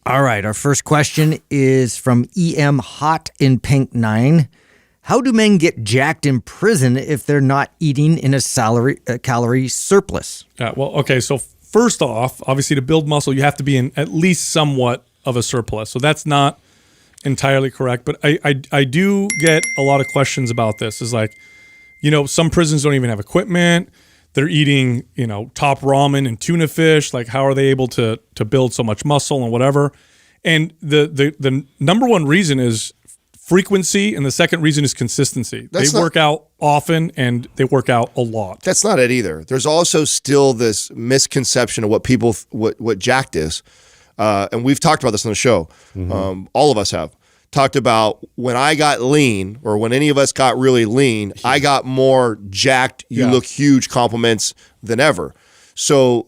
All right, our first question is from EM Hot in Pink 9. How do men get jacked in prison if they're not eating in a calorie surplus? Well, okay, so first off, obviously to build muscle, you have to be in at least somewhat of a surplus. So that's not entirely correct, but I do get a lot of questions about this. Is like, some prisons don't even have equipment. They're eating, top ramen and tuna fish. Like, how are they able to build so much muscle and whatever? And the number one reason is frequency, and the second reason is consistency. They work out often, and they work out a lot. That's not it either. There's also still this misconception of what jacked is. And we've talked about this on the show. Mm-hmm. All of us have talked about when I got lean, or when any of us got really lean, I got more jacked. You look huge compliments than ever. So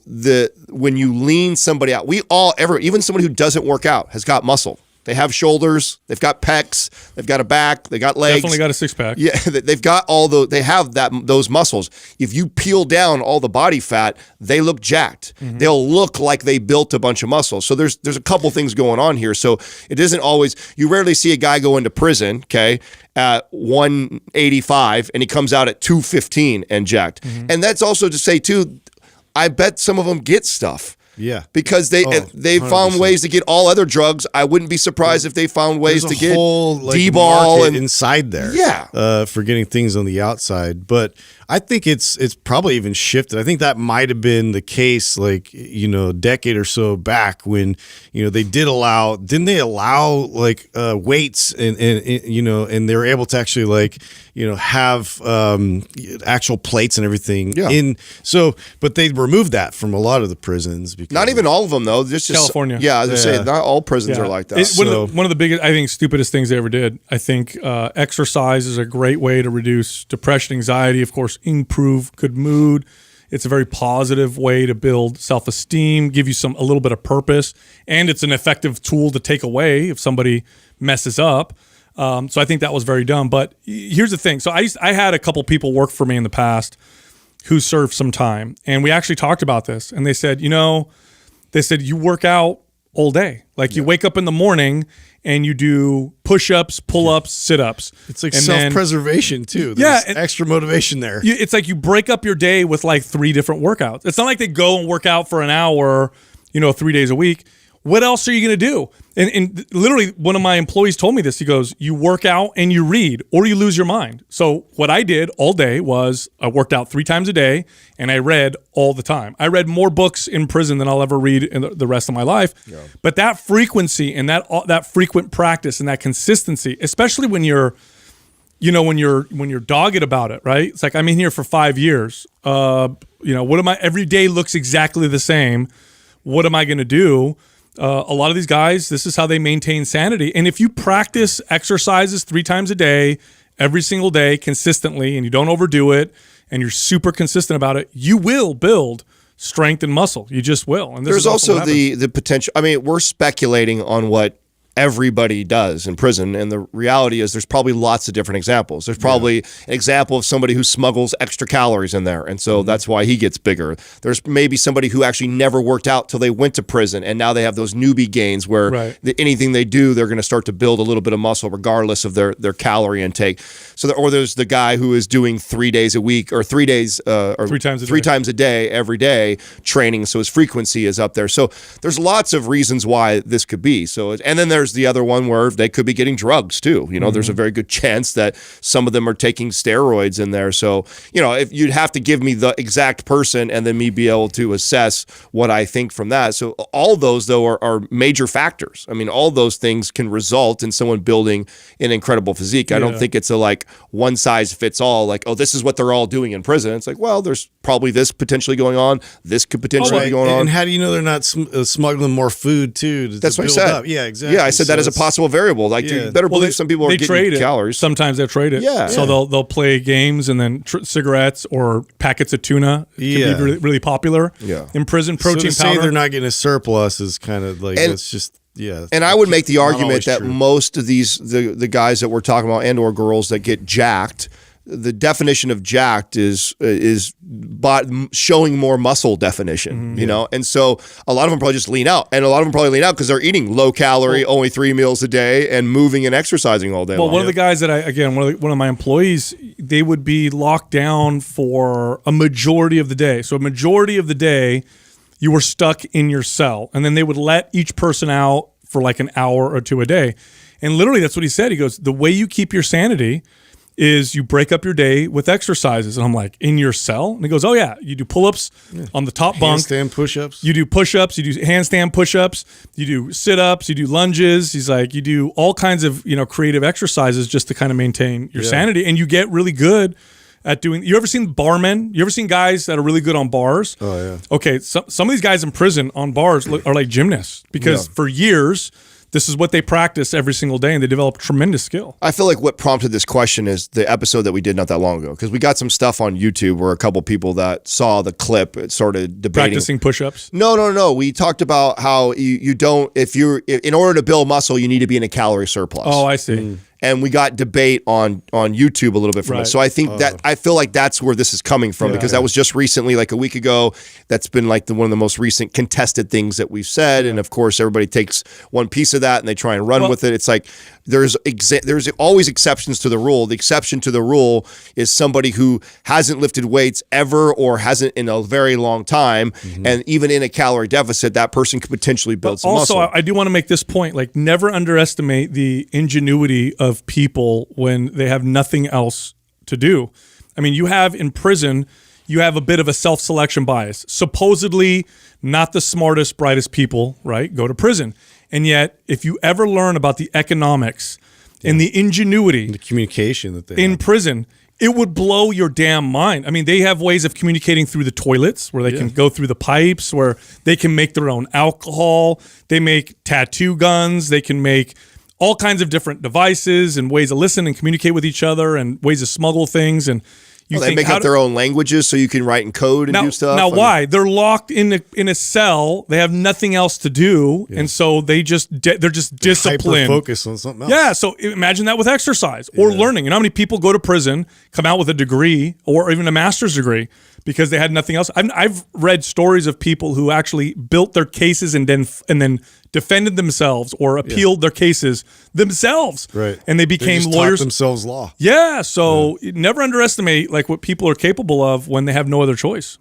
when you lean somebody out, even somebody who doesn't work out has got muscle. They have shoulders, they've got pecs, they've got a back, they got legs. Definitely got a six-pack. Yeah, they've got they have those muscles. If you peel down all the body fat, they look jacked. Mm-hmm. They'll look like they built a bunch of muscle. So there's a couple things going on here. So it isn't always, you rarely see a guy go into prison, okay, at 185 and he comes out at 215 and jacked. Mm-hmm. And that's also to say too, I bet some of them get stuff. Yeah, because they found ways to get all other drugs. I wouldn't be surprised if they found ways to get D-ball and inside there. Yeah, for getting things on the outside. But I think it's probably even shifted. I think that might have been the case, like a decade or so back when they didn't they allow like weights and they were able to actually have actual plates and everything. Yeah. But they removed that from a lot of the prisons. Not even all of them, though. Just California. Yeah, I was going to say, not all prisons are like that. One of the biggest, I think, stupidest things they ever did. I think exercise is a great way to reduce depression, anxiety, of course, improve good mood. It's a very positive way to build self-esteem, give you a little bit of purpose, and it's an effective tool to take away if somebody messes up. So I think that was very dumb. But here's the thing. So I had a couple people work for me in the past who served some time, and we actually talked about this, and they said, you work out all day. Like you wake up in the morning and you do push-ups, pull-ups, sit-ups. It's like self-preservation too. There's extra motivation there. It's like you break up your day with like 3 different workouts. It's not like they go and work out for an hour, 3 days a week. What else are you going to do? And literally, one of my employees told me this. He goes, you work out and you read, or you lose your mind. So what I did all day was I worked out 3 times a day, and I read all the time. I read more books in prison than I'll ever read in the rest of my life. Yeah. But that frequency and that frequent practice and that consistency, especially when you're dogged about it, right? It's like, I'm in here for 5 years. Every day looks exactly the same. What am I going to do? A lot of these guys, this is how they maintain sanity. And if you practice exercises 3 times a day, every single day, consistently, and you don't overdo it, and you're super consistent about it, you will build strength and muscle. You just will. And there's also the potential. I mean, we're speculating on what everybody does in prison, and the reality is there's probably lots of different examples. There's probably an example of somebody who smuggles extra calories in there, and so that's why he gets bigger. There's maybe somebody who actually never worked out till they went to prison, and now they have those newbie gains where anything they do, they're going to start to build a little bit of muscle regardless of their calorie intake. So, or there's the guy who is doing 3 days a week, or 3 days, or 3 times a day. 3 times a day, every day training, so his frequency is up there. So there's lots of reasons why this could be. So, and then there's the other one where they could be getting drugs too. There's a very good chance that some of them are taking steroids in there. So, if you'd have to give me the exact person and then me be able to assess what I think from that. So all those though are major factors. I mean, all those things can result in someone building an incredible physique. I don't think it's a one size fits all, like, oh, this is what they're all doing in prison. It's like, well, there's probably this potentially going on. This could potentially be going on. And how do you know they're not smuggling more food too? That's what I said. Up? Yeah, exactly. Yeah, I said that as a possible variable. Like, you better believe some people are getting calories. Sometimes they trade it. Yeah. So they'll play games, and then cigarettes or packets of tuna can be really, really popular in prison. Protein so to powder. say they're not getting a surplus is kind of like, it's just, and I would make the argument that most of these, the guys that we're talking about and or girls that get jacked, the definition of jacked is showing more muscle definition, you know? And so a lot of them probably just lean out, and a lot of them probably lean out because they're eating low calorie, only 3 meals a day, and moving and exercising all day long. One of the guys that one of my employees, they would be locked down for a majority of the day. So a majority of the day, you were stuck in your cell, and then they would let each person out for like an hour or two a day. And literally that's what he said. He goes, the way you keep your sanity is you break up your day with exercises. And I'm like, in your cell? And he goes, oh yeah, you do pull-ups on the top bunk. Handstand push-ups. You do push-ups, you do handstand push-ups, you do sit-ups, you do lunges. He's like, you do all kinds of, creative exercises just to kind of maintain your sanity. And you get really good at doing. You ever seen barmen? You ever seen guys that are really good on bars? Oh yeah. Okay, some of these guys in prison on bars are like gymnasts because for years, this is what they practice every single day, and they develop tremendous skill. I feel like what prompted this question is the episode that we did not that long ago, because we got some stuff on YouTube where a couple people that saw the clip started debating. Practicing push-ups? No. We talked about how you don't, in order to build muscle, you need to be in a calorie surplus. Oh, I see. And we got debate on YouTube a little bit from it. So I think I feel like that's where this is coming from, because that was just recently, like a week ago. That's been like one of the most recent contested things that we've said. And of course, everybody takes one piece of that and they try and run with it. It's like there's always exceptions to the rule. The exception to the rule is somebody who hasn't lifted weights ever or hasn't in a very long time. And even in a calorie deficit, that person could potentially build some muscle. Also, I do want to make this point, like never underestimate the ingenuity of people when they have nothing else to do. I mean, you have in prison, you have a bit of a self-selection bias. Supposedly not the smartest, brightest people, right, go to prison. And yet, if you ever learn about the economics and the ingenuity, the communication that they in have. prison, it would blow your damn mind. I mean, they have ways of communicating through the toilets where they can go through the pipes, where they can make their own alcohol. They make tattoo guns. They can make all kinds of different devices and ways to listen and communicate with each other and ways to smuggle things. And they make up their own languages so you can write in code and do stuff. Now, why? They're locked in a cell. They have nothing else to do, and so they're just disciplined. Focus on something else. Yeah. So imagine that with exercise or learning. You know how many people go to prison, come out with a degree or even a master's degree because they had nothing else. I've read stories of people who actually built their cases and then defended themselves or appealed their cases themselves. Right. And they became lawyers. Taught themselves law. Yeah. So never underestimate like what people are capable of when they have no other choice.